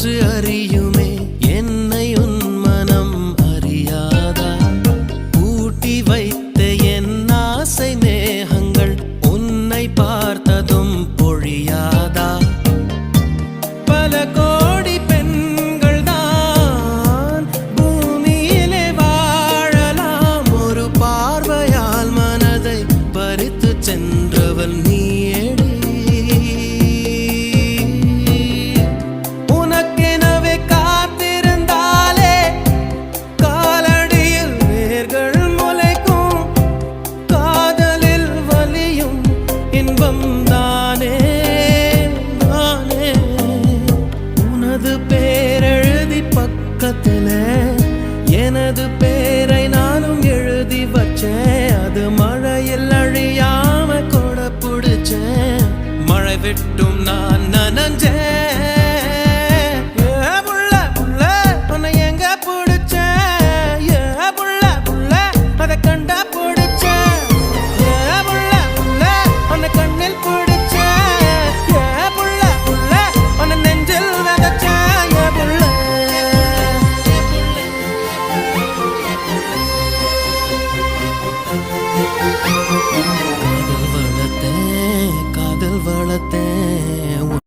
காற்று அறியுமே என்னை உன் மனம் அறியாதா பூட்டி வைத்த என் ஆசை மேகங்கள் உன்னை பார்த்ததும் பொழியாதா பல கோடி பெண்கள் தான் பூமியிலே வாழலாம் ஒரு பார்வையால் மனதை பறித்து சென்றவள் நீயேடி உனக்கெனவே காத்திருந்தாலே காலடியில் வேர்கள் முளைக்கும் காதலில் வலியும் இன்பம் தானே உனது பேரெழுதி பக்கத்தில் எனது பேரை நானும் எழுதி வச்சேன் அது மழையில் அழியாம கொடை பிடிச்சேன் மழை விட்டும் நான் நனஞ்சேன்